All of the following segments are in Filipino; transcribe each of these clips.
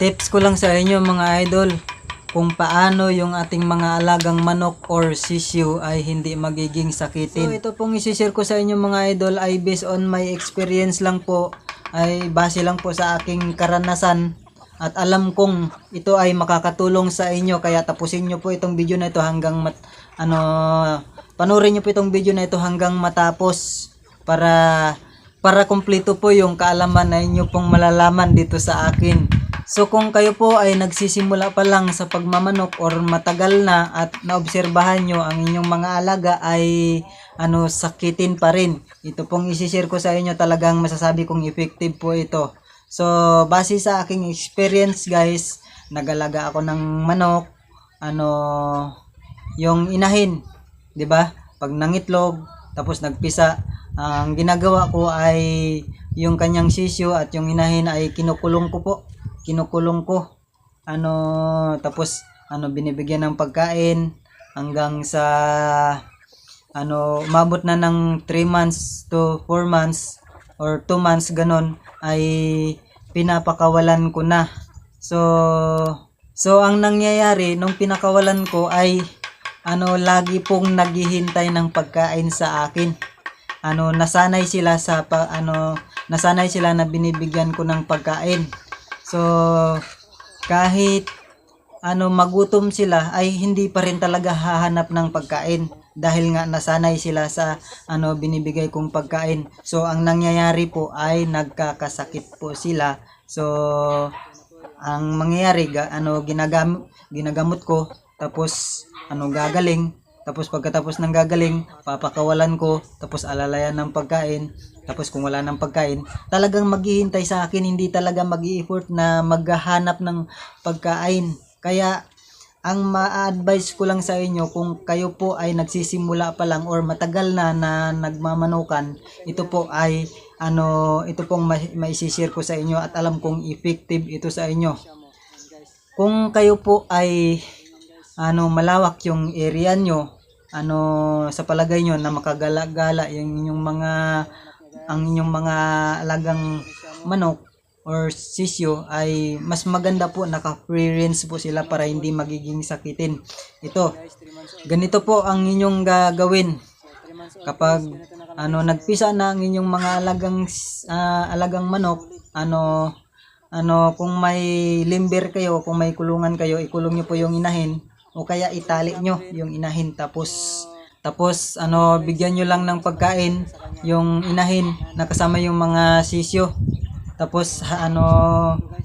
Tips ko lang sa inyo mga idol, kung paano yung ating mga alagang manok or sisiu ay hindi magiging sakitin. So ito pong isi-share ko sa inyo mga idol ay based on my experience lang po, ay base lang po sa aking karanasan. At alam kong ito ay makakatulong sa inyo, kaya tapusin nyo po itong video na ito hanggang panoorin nyo po itong video na ito hanggang matapos para kumpleto po yung kaalaman na inyo pong malalaman dito sa akin. So kung kayo po ay nagsisimula pa lang sa pagmamanok or matagal na at naobserbahan nyo ang inyong mga alaga ay sakitin pa rin, ito pong isi-share ko sa inyo, talagang masasabi kong effective po ito. So base sa aking experience guys, nagalaga ako ng manok, yung inahin, 'di ba? Pag nangitlog tapos nagpisa, ang ginagawa ko ay yung kanyang sisyo at yung inahin ay kinukulong ko. Tapos binibigyan ng pagkain hanggang sa umabot na ng 3 months to 4 months or 2 months ganon, ay pinapakawalan ko na. So ang nangyayari nung pinakawalan ko ay lagi pong naghihintay ng pagkain sa akin. Nasanay sila nasanay sila na binibigyan ko ng pagkain. So kahit magutom sila ay hindi pa rin talaga hahanap ng pagkain dahil nga nasanay sila sa binibigay kong pagkain. So ang nangyayari po ay nagkakasakit po sila. So ang mangyayari ginagamot ko, tapos gagaling, tapos pagkatapos ng gagaling papakawalan ko, tapos alalayan ng pagkain. Tapos kung wala ng pagkain, talagang maghihintay sa akin, hindi talaga mag-i-effort na maghahanap ng pagkain. Kaya ang ma-advise ko lang sa inyo, kung kayo po ay nagsisimula pa lang or matagal na nagmamanukan, ito po ay ito pong maisishare ko sa inyo at alam kong effective ito sa inyo. Kung kayo po ay malawak yung area nyo, sa palagay nyo na makagala-gala ang inyong mga alagang manok or sisyo, ay mas maganda po naka-free range po sila para hindi magiging sakitin. Ganito po ang inyong gagawin kapag nagpisa na ang inyong mga alagang manok. Kung may limber kayo, kung may kulungan kayo, ikulong nyo po yung inahin o kaya itali nyo yung inahin, tapos bigyan nyo lang ng pagkain yung inahin na kasama yung mga sisyo. Tapos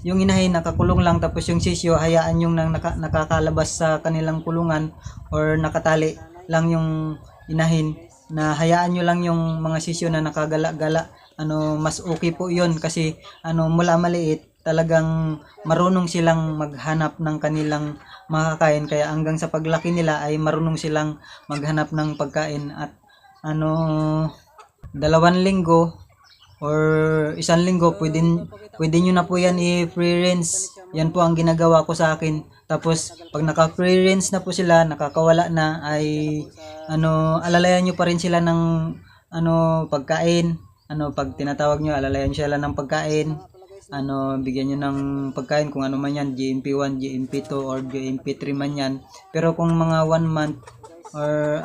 yung inahin nakakulong lang, tapos yung sisyo hayaan yung nakakalabas sa kanilang kulungan or nakatali lang yung inahin, na hayaan nyo lang yung mga sisyo na nakagala-gala. Mas okay po yun kasi mula maliit talagang marunong silang maghanap ng kanilang makakain, kaya hanggang sa paglaki nila ay marunong silang maghanap ng pagkain. At 2 linggo or 1 linggo, pwede nyo na po yan i-free range. Yan po ang ginagawa ko sa akin. Tapos pag naka-free range na po sila, nakakawala na, ay alalayan nyo pa rin sila ng pagkain. Pag tinatawag nyo, alalayan sila ng pagkain. Bigyan nyo ng pagkain kung ano man yan, GMP1, GMP2 or GMP3 man yan. Pero kung mga 1 month or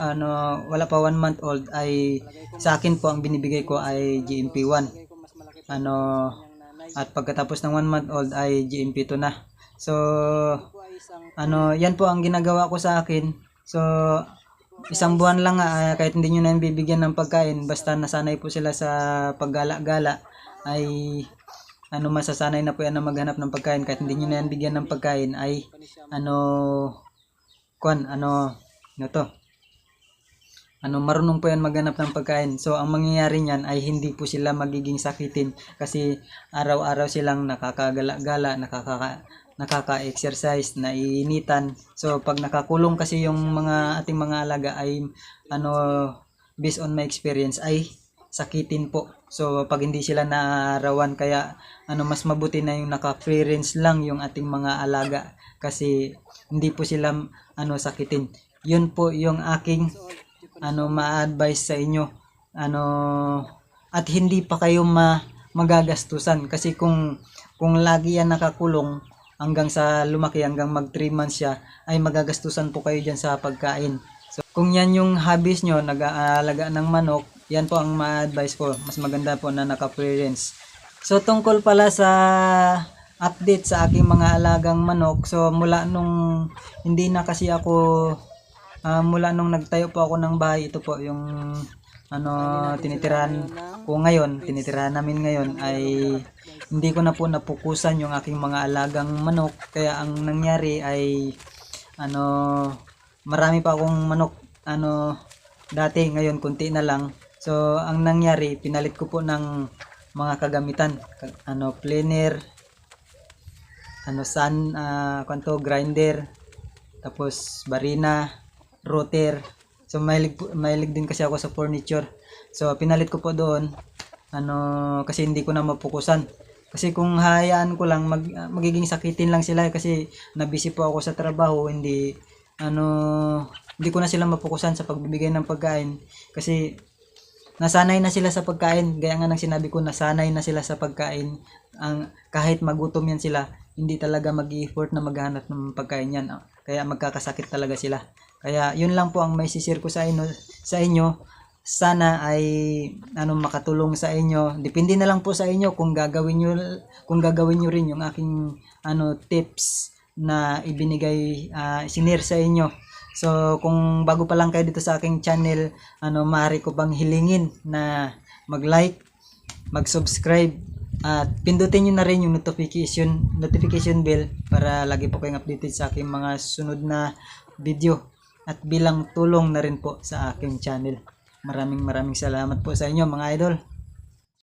wala pa 1 month old, ay sa akin po ang binibigay ko ay GMP1. At pagkatapos ng 1 month old ay GMP2 na. So yan po ang ginagawa ko sa akin. So 1 buwan lang kahit hindi nyo na bibigyan ng pagkain, basta nasanay po sila sa paggala-gala, ay masasanay na po yan na maghanap ng pagkain. Kahit hindi nyo na yan bigyan ng pagkain, ay marunong po yan maghanap ng pagkain. So ang mangyayari niyan ay hindi po sila magiging sakitin kasi araw-araw silang nakakagala-gala, nakaka-exercise, naiinitan. So pag nakakulong kasi yung ating mga alaga ay based on my experience ay sakitin po. So pag hindi sila naarawan, kaya mas mabuti na yung naka-free range lang yung ating mga alaga kasi hindi po sila sakitin. Yun po yung aking ma-advise sa inyo. At hindi pa kayo magagastusan kasi kung lagi yan nakakulong hanggang sa lumaki, hanggang mag 3 months siya, ay magagastusan po kayo dyan sa pagkain. So kung yan yung hobbies nyo, nag-aalaga ng manok, yan po ang ma-advise ko. Mas maganda po na naka-parents. So tungkol pala sa update sa aking mga alagang manok. So mula nung hindi na kasi ako mula nung nagtayo po ako ng bahay, ito po yung tinitirahan ko ngayon, tinitirahan namin ngayon ay hindi ko na po napukusan yung aking mga alagang manok. Kaya ang nangyari ay marami pa akong manok dati, ngayon kunti na lang. So ang nangyari, pinalit ko po ng mga kagamitan, planer, grinder, tapos barina, router. So mahilig din kasi ako sa furniture. So pinalit ko po doon kasi hindi ko na mapukusan. Kasi kung hayaan ko lang magiging sakitin lang sila kasi nabisi po ako sa trabaho, hindi ko na sila mapukusan sa pagbibigay ng pagkain kasi nasanay na sila sa pagkain. Gaya nga ng sinabi ko, nasanay na sila sa pagkain. Kahit magutom yan sila, hindi talaga mag-i-effort na maghanap ng pagkain yan. Kaya magkakasakit talaga sila. Kaya yun lang po ang may sisir ko sa inyo. Sana ay makatulong sa inyo. Depende na lang po sa inyo kung gagawin niyo rin yung aking tips na ibinigay, sinir sa inyo. So kung bago pa lang kayo dito sa aking channel, maaari ko bang hilingin na mag-like, mag-subscribe, at pindutin nyo na rin yung notification bell para lagi po kayong updated sa aking mga sunod na video, at bilang tulong na rin po sa aking channel. Maraming salamat po sa inyo mga idol.